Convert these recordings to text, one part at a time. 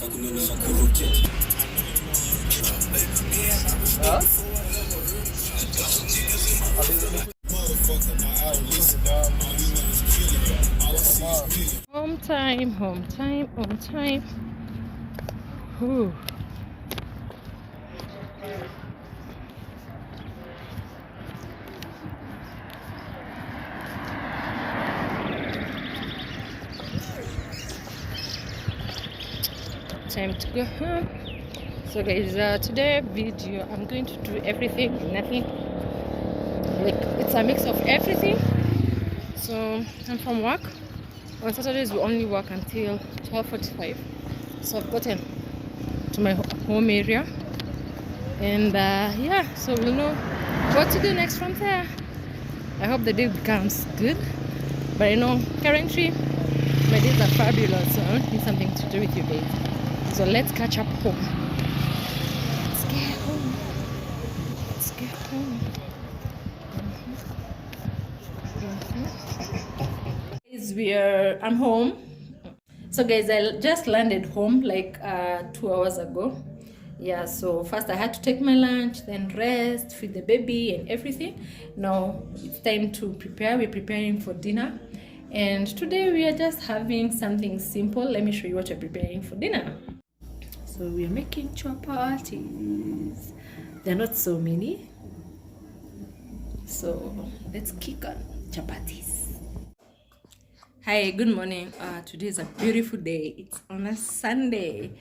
Home time, home time, home time. Whew. Time to go home. So guys, today video I'm going to do everything, nothing. Like it's a mix of everything. So I'm from work. On Saturdays we only work until 12:45. So I've gotten to my home area, and yeah, so we'll know what to do next from there. I hope the day becomes good, but I know currently my days are fabulous, so I don't need something to do with you guys. So let's catch up home. Let's get home. Let's get home. I'm home. So guys, I just landed home like 2 hours ago. Yeah, so first I had to take my lunch, then rest, feed the baby and everything. Now it's time to prepare. We're preparing for dinner, and today we are just having something simple. Let me show you what we're preparing for dinner. So we're making chapatis. They're not so many, so let's kick on chapatis. Hi, good morning. Today is a beautiful day. It's on a Sunday.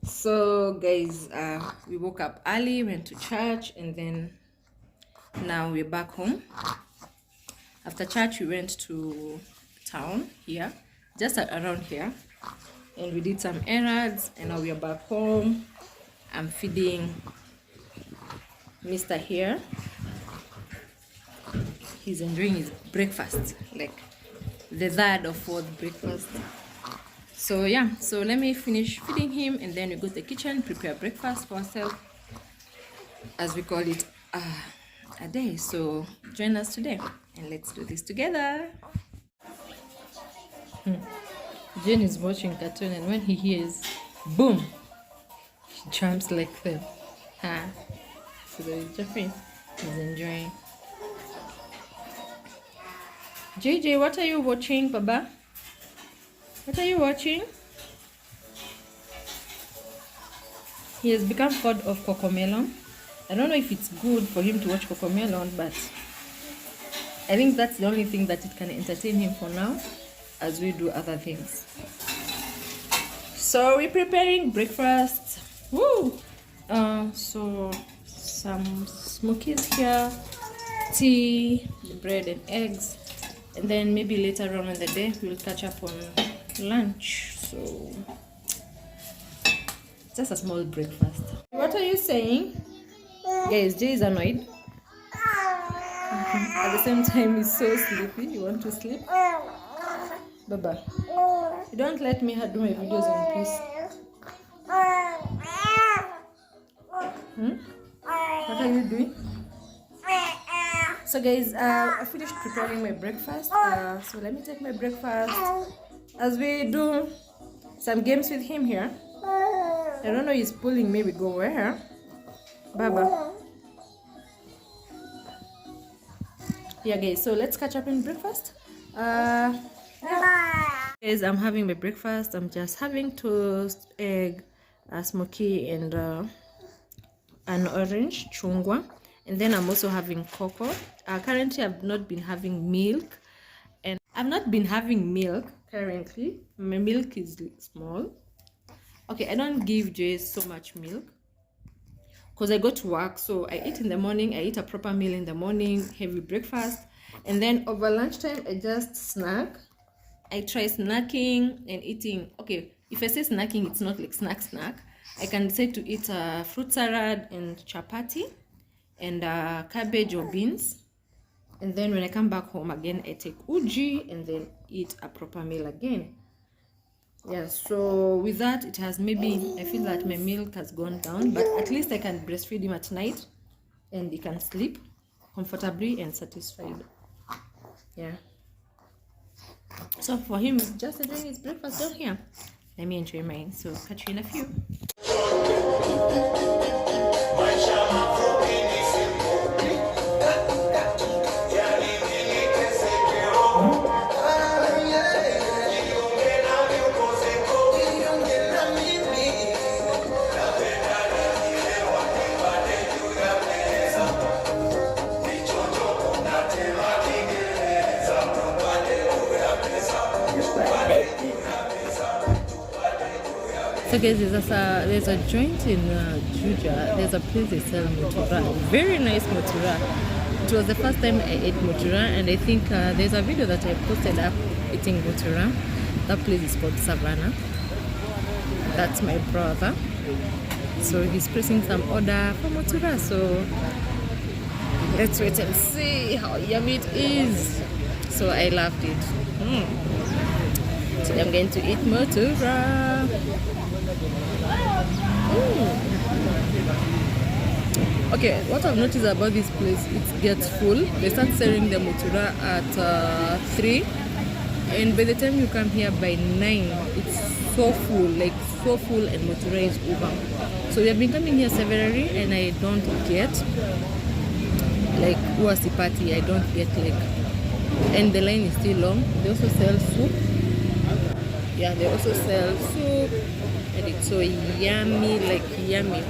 So guys, we woke up early, went to church, and then now we're back home. After church we went to town here, just around here, and we did some errands, and now we are back home. I'm feeding Mr. here. He's enjoying his breakfast, like the third or fourth breakfast. So yeah, so let me finish feeding him, and then we go to the kitchen, prepare breakfast for ourselves, as we call it a day. So join us today and let's do this together. Jane is watching cartoon, and when he hears boom, she jumps like that. So Jeffrey is enjoying. JJ, what are you watching, Baba? What are you watching? He has become fond of Cocomelon. I don't know if it's good for him to watch Cocomelon, but I think that's the only thing that it can entertain him for now, as we do other things. So we're preparing breakfast. Woo! So some smokies here, tea, bread and eggs, and then maybe later on in the day we'll catch up on lunch. So just a small breakfast. What are you saying? Guys, Jay is annoyed. At the same time he's so sleepy. You want to sleep? Baba, you don't let me do my videos in peace. What are you doing? So guys, I finished preparing my breakfast. So let me take my breakfast as we do some games with him here. I don't know, he's pulling me. We go where? Baba. Yeah guys, so let's catch up in breakfast. Yeah. Guys, I'm having my breakfast. I'm just having toast, egg, smoky, and an orange chungwa, and then I'm also having cocoa. Currently I've not been having milk, and I've not been having milk currently. My milk is small. Okay, I don't give Jay so much milk because I go to work. So I eat in the morning, I eat a proper meal in the morning, heavy breakfast, and then over lunchtime I just snack. I try snacking and eating. Okay, if I say snacking, it's not like snack. I can decide to eat a fruit salad and chapati and cabbage or beans, and then when I come back home again I take uji and then eat a proper meal again. Yeah, so with that it has, maybe I feel that my milk has gone down, but at least I can breastfeed him at night and he can sleep comfortably and satisfied. Yeah, so for him just doing his breakfast down here. let me enjoy mine. So catch you in a few. So guys, there's a joint in Juja. There's a place they sell mutura. Very nice mutura. It was the first time I ate mutura, and I think there's a video that I posted up eating mutura. That place is called Savannah. That's my brother. So he's pressing some order for mutura. So let's wait and see how yummy it is. So I loved it. Today I'm going to eat mutura. Okay, what I've noticed about this place, it gets full. They start serving the mutura at 3, and by the time you come here by 9, it's so full, like so full, and mutura is over. So we have been coming here severally, and I don't get like uasi party. I don't get like, and the line is still long. They also sell soup. Yeah, they also sell soup, and it's so yummy, like yummy.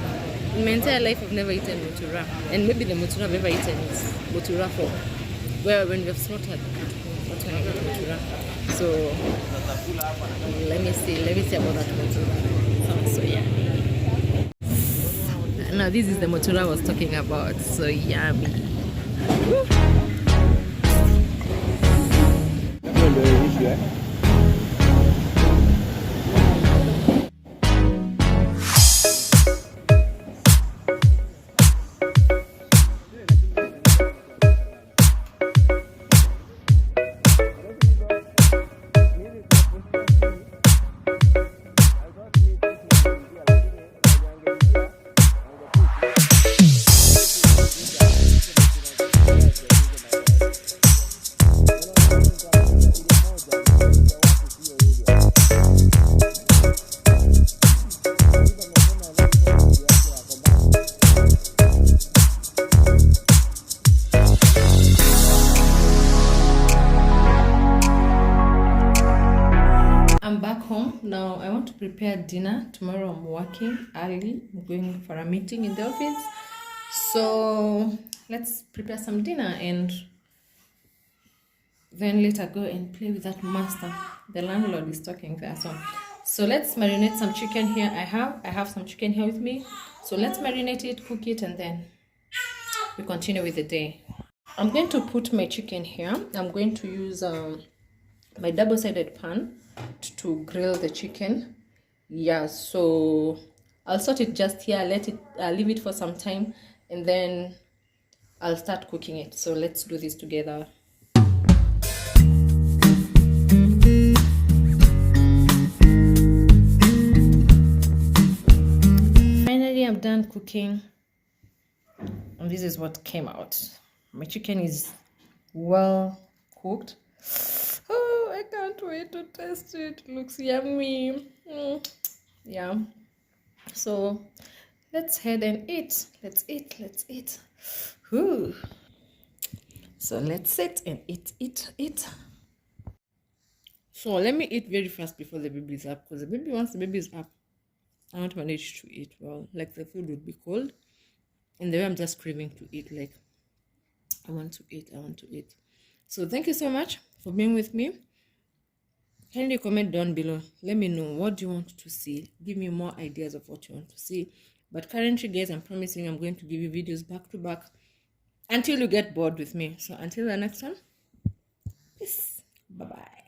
In my entire life, I've never eaten mutura, and maybe the mutura I've ever eaten is mutura for when we've slaughtered. That's when I got mutura. So let me see about that mutura. Sounds so yummy. Now this is the mutura I was talking about. So yummy. Woo. I'm back home now. I want to prepare dinner. Tomorrow I'm working early. I'm going for a meeting in the office. So let's prepare some dinner and then later go and play with that master. The landlord is talking there. So let's marinate some chicken here. I have some chicken here with me. So let's marinate it, cook it, and then we continue with the day. I'm going to put my chicken here. I'm going to use my double-sided pan to grill the chicken. Yeah, so I'll sort it just here, leave it for some time, and then I'll start cooking it. So let's do this together. Finally, I'm done cooking, and this is what came out. My chicken is well cooked. Oh, I can't wait to taste it. It looks yummy. Yeah. So let's head and eat. Let's eat. Whew. So let's sit and eat. So let me eat very fast before the baby is up, because once the baby is up, I won't manage to eat well. Like the food would be cold, and the way I'm just craving to eat, like I want to eat. So thank you so much for being with me. Kindly comment down below. Let me know, what do you want to see? Give me more ideas of what you want to see. But currently, guys, I'm promising I'm going to give you videos back to back until you get bored with me. So until the next one, peace. Bye-bye.